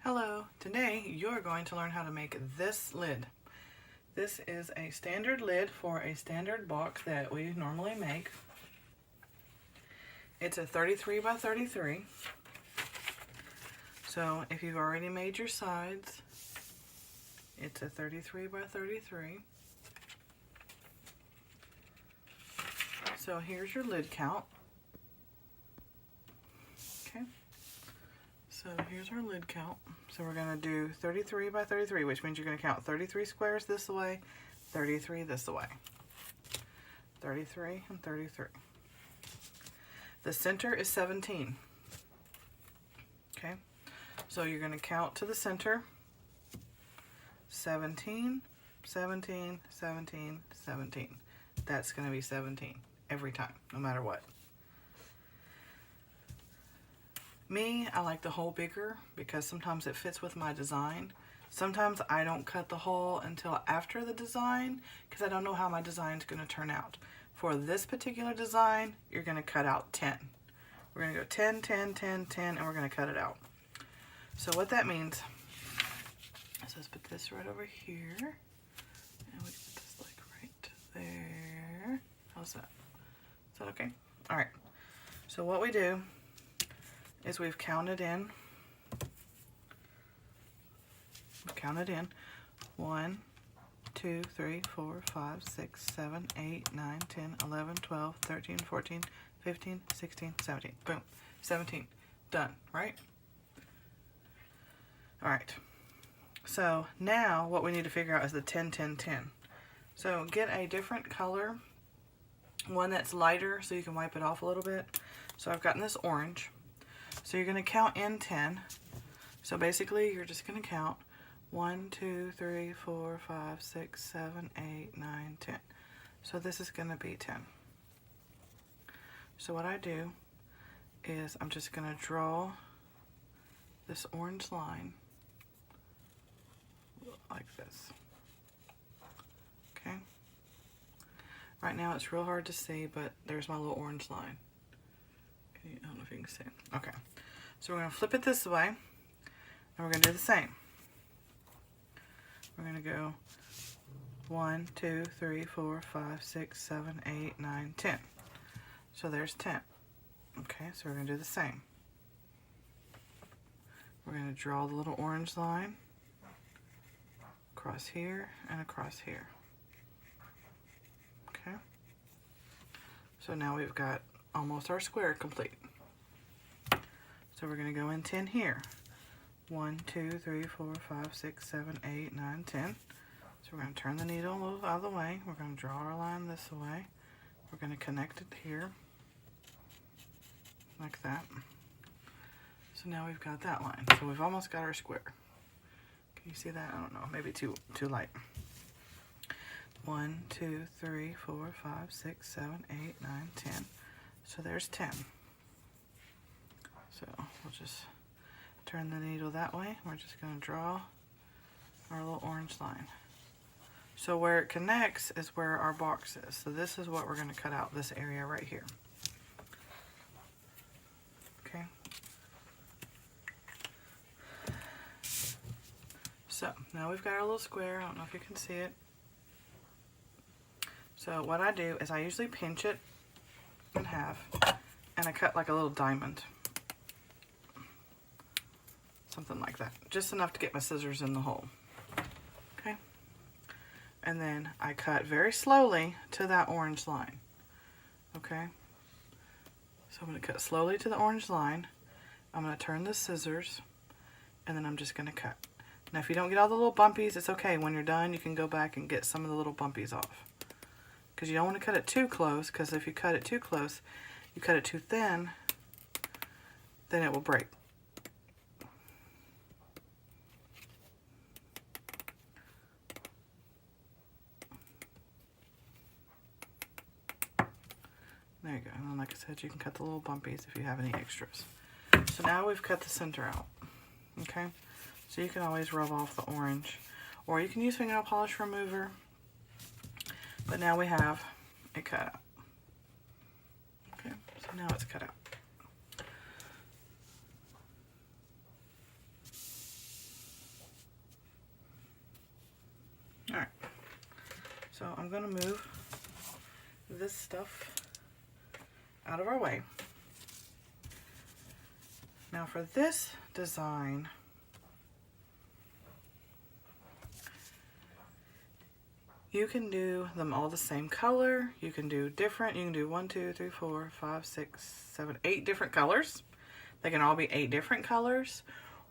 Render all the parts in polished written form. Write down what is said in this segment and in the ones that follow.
Hello, today you're going to learn how to make this lid. This is a standard lid for a standard box that we normally make. It's a 33 by 33. So if you've already made your sides, it's a 33 by 33. So here's your lid count. Okay. So here's our lid count. So we're going to do 33 by 33, which means you're going to count 33 squares this way, 33 this way. 33 and 33. The center is 17. Okay. So you're going to count to the center. 17, 17, 17, 17. That's going to be 17 every time, no matter what. Me, I like the hole bigger because sometimes it fits with my design. Sometimes I don't cut the hole until after the design because I don't know how my design is going to turn out. For this particular design, you're going to cut out 10. We're going to go 10, 10, 10, 10, and we're going to cut it out. So what that means, so let's put this right over here, and we put this like right there. How's that? Is that okay? All right. So what we do is we've counted in 1, 2, 3, 4, 5, 6, 7, 8, 9, 10, 11, 12, 13, 14, 15, 16, 17. Boom. 17. Done, right? All right. So now what we need to figure out is the 10, 10, 10. So get a different color, one that's lighter so you can wipe it off a little bit. So I've gotten this orange. So you're going to count in 10. So basically you're just going to count 1, 2, 3, 4, 5, 6, 7, 8, 9, 10. So this is going to be 10. So what I do is I'm just going to draw this orange line like this. Okay. Right now it's real hard to see, but there's my little orange line. I don't know if you can see. Okay. So we're going to flip it this way, and we're going to do the same. We're going to go 1, 2, 3, 4, 5, 6, 7, 8, 9, 10. So there's 10. Okay, so we're going to do the same. We're going to draw the little orange line across here and across here. Okay. So now we've got almost our square complete. So we're going to go in 10 here. 1, 2, 3, 4, 5, 6, 7, 8, 9, 10. So we're going to turn the needle a little out of the way. We're going to draw our line this way. We're going to connect it here. Like that. So now we've got that line. So we've almost got our square. Can you see that? I don't know. Maybe too light. 1, 2, 3, 4, 5, 6, 7, 8, 9, 10. So there's 10. So we'll just turn the needle that way. We're just going to draw our little orange line. So where it connects is where our box is. So this is what we're going to cut out, this area right here. Okay. So now we've got our little square. I don't know if you can see it. So what I do is I usually pinch it in half, and I cut like a little diamond. Something like that. Just enough to get my scissors in the hole. Okay? And then I cut very slowly to that orange line. Okay? So I'm going to cut slowly to the orange line. I'm going to turn the scissors, and then I'm just going to cut. Now if you don't get all the little bumpies, it's okay. When you're done, you can go back and get some of the little bumpies off. Because you don't want to cut it too close, because if you cut it too close, you cut it too thin, then it will break. There you go. And then, like I said, you can cut the little bumpies if you have any extras. So now we've cut the center out. Okay? So you can always rub off the orange. Or you can use fingernail polish remover. But now we have it cut out. Okay? So now it's cut out. I'm going to move this stuff out of our way. Now for this design, you can do them all the same color. You can do different. You can do 1, 2, 3, 4, 5, 6, 7, 8 different colors. They can all be 8 different colors.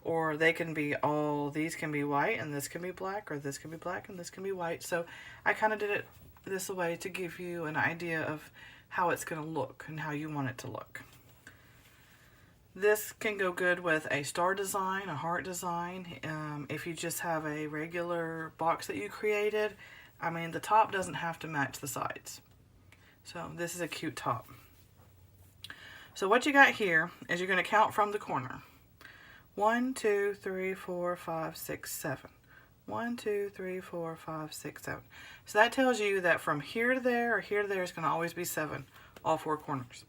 Or they can be all, these can be white and this can be black, or this can be black and this can be white. So I kind of did it this way to give you an idea of how it's going to look and how you want it to look. This can go good with a star design, a heart design. If you just have a regular box that you created, I mean, the top doesn't have to match the sides. So this is a cute top. So what you got here is you're going to count from the corner. 1, 2, 3, 4, 5, 6, 7. 1, 2, 3, 4, 5, 6, 7. So that tells you that from here to there or here to there is going to always be 7, all 4 corners.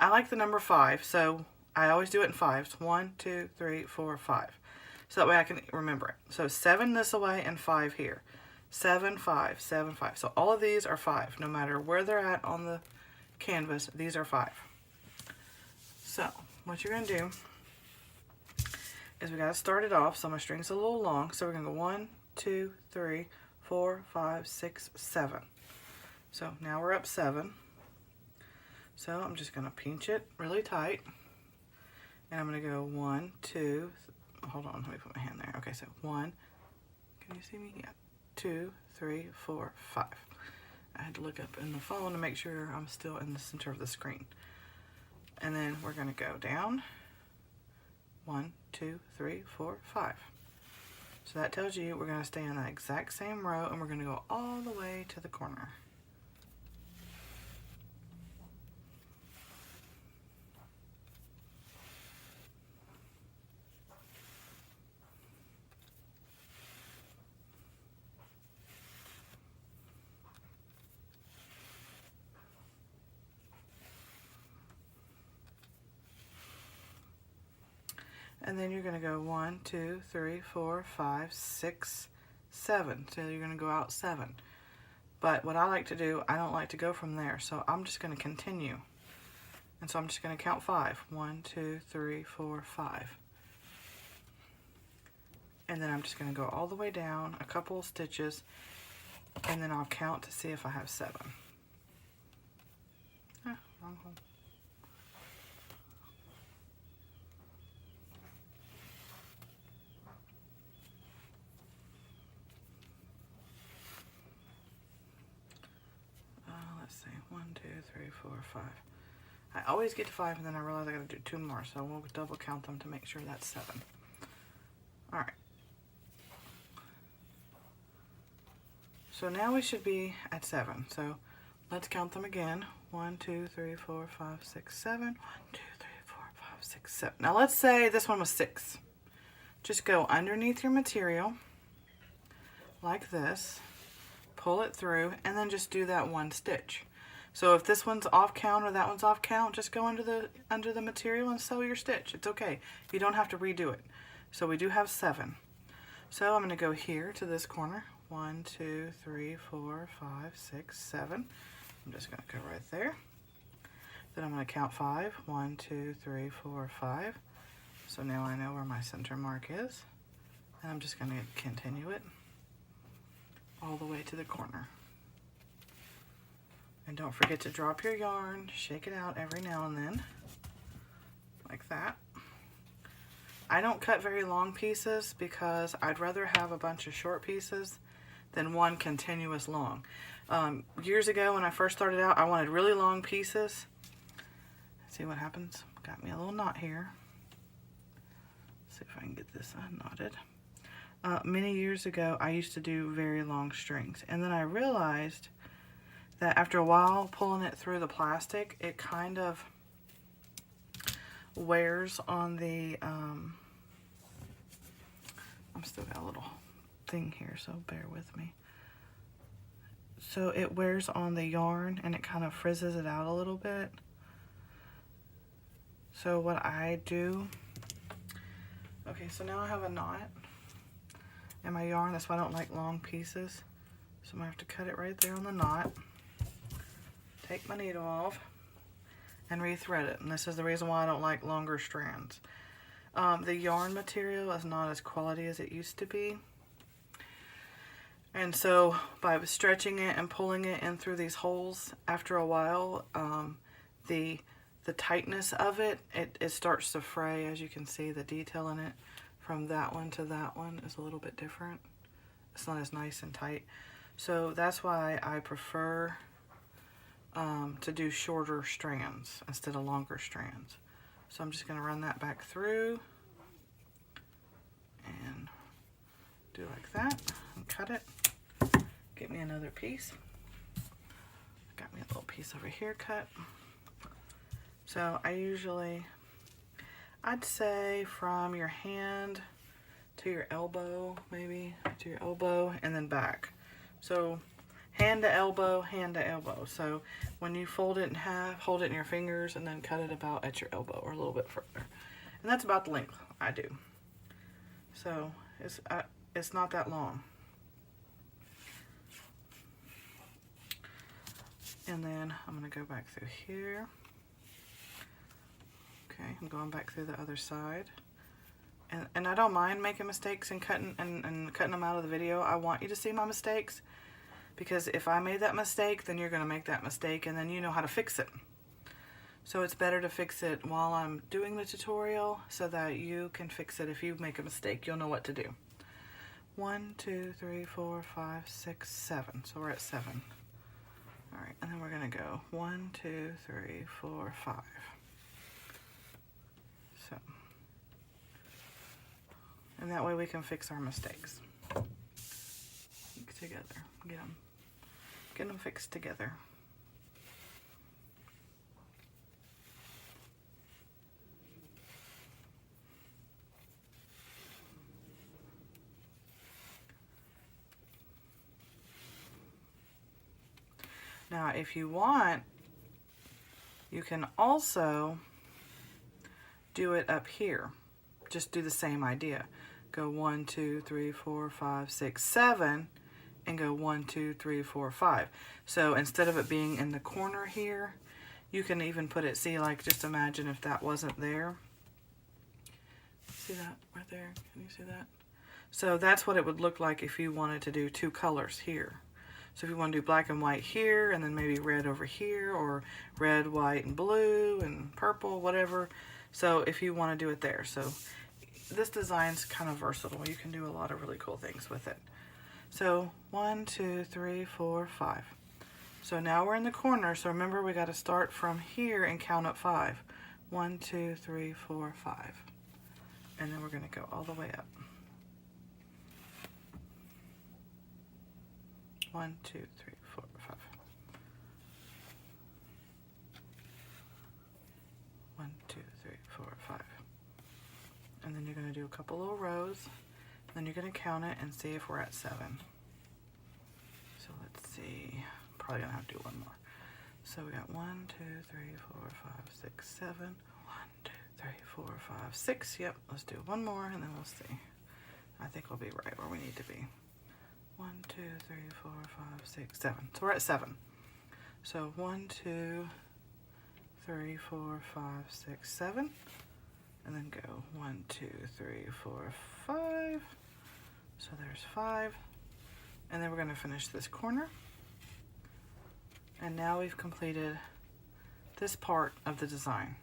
I like the number 5, so I always do it in 5s. 1, 2, 3, 4, 5. So that way I can remember it. So 7 this way and 5 here. 7, 5, 7, 5. So all of these are 5. No matter where they're at on the canvas, these are 5. So what you're going to do is we got to start it off. So my string's a little long. So we're going to go 1, 2, 3, 4, 5, 6, 7. So now we're up 7. So I'm just going to pinch it really tight. And I'm going to go 1, 2, hold on, let me put my hand there. Okay, so 1, can you see me? Yeah. 2, 3, 4, 5. I had to look up in the phone to make sure I'm still in the center of the screen. And then we're going to go down. 1, 2, 3, 4, 5. So that tells you we're going to stay in that exact same row and we're going to go all the way to the corner. And then you're going to go 1, 2, 3, 4, 5, 6, 7. So you're going to go out 7. But what I like to do, I don't like to go from there. So I'm just going to continue. And so I'm just going to count 5. 1, 2, 3, 4, 5. And then I'm just going to go all the way down a couple of stitches. And then I'll count to see if I have 7. Ah, wrong hole. Let's see, 1, 2, 3, 4, 5. I always get to 5 and then I realize I gotta do 2 more, so we'll double count them to make sure that's 7. Alright. So now we should be at 7. So let's count them again. 1, 2, 3, 4, 5, 6, 7. 1, 2, 3, 4, 5, 6, 7. Now let's say this one was 6. Just go underneath your material like this. Pull it through and then just do that 1 stitch. So if this one's off count or that one's off count, just go under the material and sew your stitch. It's okay. You don't have to redo it. So we do have 7. So I'm going to go here to this corner. 1, 2, 3, 4, 5, 6, 7. I'm just going to go right there. Then I'm going to count 5. 1, 2, 3, 4, 5. So now I know where my center mark is. And I'm just going to continue it all the way to the corner. And don't forget to drop your yarn, shake it out every now and then, like that. I don't cut very long pieces because I'd rather have a bunch of short pieces than one continuous long. Years ago when I first started out, I wanted really long pieces. Let's see what happens. Got me a little knot here. Let's see if I can get this unknotted. Many years ago, I used to do very long strings. And then I realized that after a while pulling it through the plastic, it kind of wears on the, I'm still got a little thing here, so bear with me. So it wears on the yarn and it kind of frizzes it out a little bit. So what I do, okay, so now I have a knot in my yarn. That's why I don't like long pieces. So I'm going to have to cut it right there on the knot. Take my needle off and rethread it. And this is the reason why I don't like longer strands. The yarn material is not as quality as it used to be. And so by stretching it and pulling it in through these holes, after a while, the tightness of it starts to fray. As you can see, the detail in it from that one to that one is a little bit different. It's not as nice and tight. So that's why I prefer to do shorter strands instead of longer strands. So I'm just going to run that back through and do like that and cut it. Get me another piece. Got me a little piece over here cut. So I'd say from your hand to your elbow, maybe to your elbow, and then back. So hand to elbow, hand to elbow. So when you fold it in half, hold it in your fingers and then cut it about at your elbow or a little bit further. And that's about the length I do. So it's not that long. And then I'm going to go back through here. Okay, I'm going back through the other side. And I don't mind making mistakes and cutting them out of the video. I want you to see my mistakes, because if I made that mistake, then you're going to make that mistake, and then you know how to fix it. So it's better to fix it while I'm doing the tutorial so that you can fix it. If you make a mistake, you'll know what to do. 1, 2, 3, 4, 5, 6, 7. So we're at 7. All right, and then we're going to go 1, 2, 3, 4, 5. So, and that way we can fix our mistakes together. Get them fixed together. Now, if you want, you can also do it up here. Just do the same idea. Go 1, 2, 3, 4, 5, 6, 7, and go 1, 2, 3, 4, 5. So instead of it being in the corner here, you can even put it, see, like, just imagine if that wasn't there. See that right there? Can you see that? So that's what it would look like if you wanted to do two colors here. So if you want to do black and white here, and then maybe red over here, or red, white, and blue, and purple, whatever. So if you want to do it there. So this design's kind of versatile. You can do a lot of really cool things with it. So 1, 2, 3, 4, 5. So now we're in the corner. So remember, we got to start from here and count up 5. 1, 2, 3, 4, 5. And then we're going to go all the way up. 1, 2, 3, 4, 5. 1, 2, 3, 4, 5. And then you're going to do a couple little rows. Then you're going to count it and see if we're at 7. So let's see. Probably going to have to do one more. So we got 1, 2, 3, 4, 5, 6, 7. 1, 2, 3, 4, 5, 6. Yep, let's do one more and then we'll see. I think we'll be right where we need to be. 1, 2, 3, 4, 5, 6, 7. So we're at 7. So 1, 2, 3, 4, 5, 6, 7. And then go 1, 2, 3, 4, 5. So there's 5. And then we're going to finish this corner. And now we've completed this part of the design.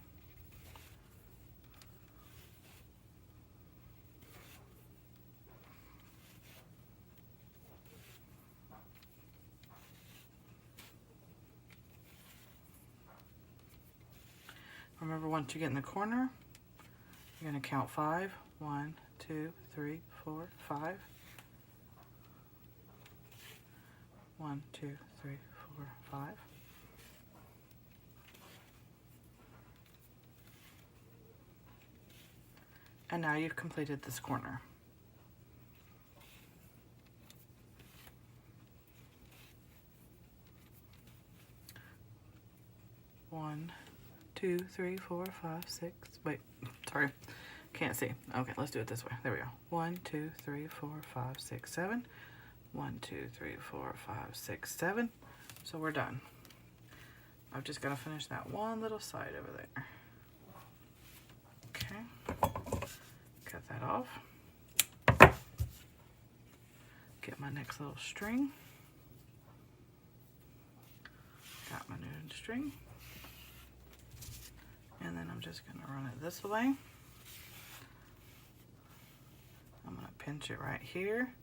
Remember, once you get in the corner, you're going to count 5. 1, 2, 3, 4, 5. 1, 2, 3, 4, 5. And now you've completed this corner. One, 2, 3, 4, 5, 6. Wait, sorry, can't see. Okay, let's do it this way. There we go. 1, 2, 3, 4, 5, 6, 7. 1, 2, 3, 4, 5, 6, 7. So we're done. I've just got to finish that one little side over there. Okay, cut that off. Get my next little string. Got my new string. And then I'm just going to run it this way. I'm going to pinch it right here.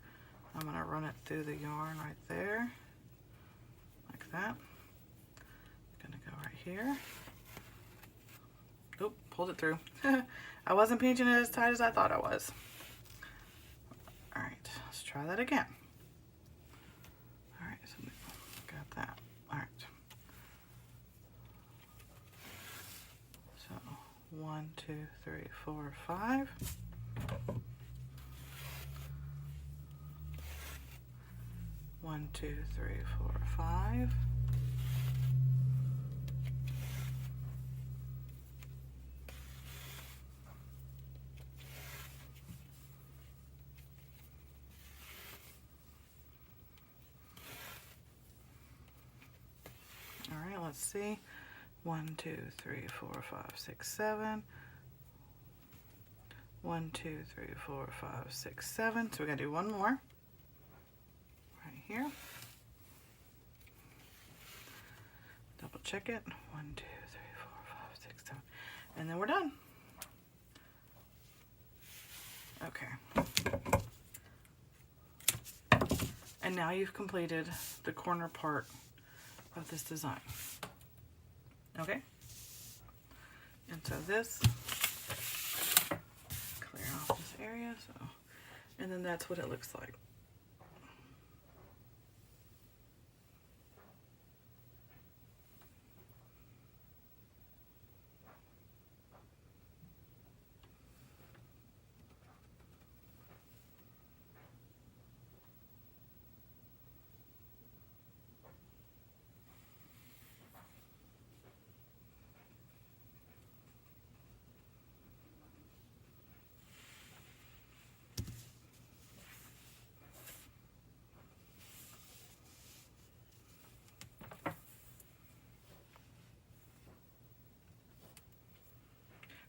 I'm going to run it through the yarn right there, like that. I'm going to go right here. Oop, pulled it through. I wasn't pinching it as tight as I thought I was. All right, let's try that again. All right, so we got that. All right. So 1, 2, 3, 4, 5. 1, 2, 3, 4, 5. All right, let's see. 1, 2, 3, 4, 5, 6, 7. 1, 2, 3, 4, 5, 6, 7. So we gotta do one more. Here. Double check it. 1, 2, 3, 4, 5, 6, 7. And then we're done. Okay. And now you've completed the corner part of this design. Okay? And so this, clear off this area. So, and then that's what it looks like.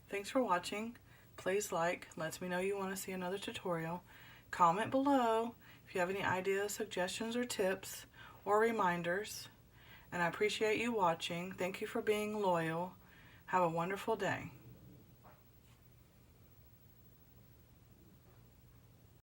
Thanks for watching. Please like, lets me know you want to see another tutorial. Comment below if you have any ideas, suggestions, or tips, or reminders. And I appreciate you watching. Thank you for being loyal. Have a wonderful day.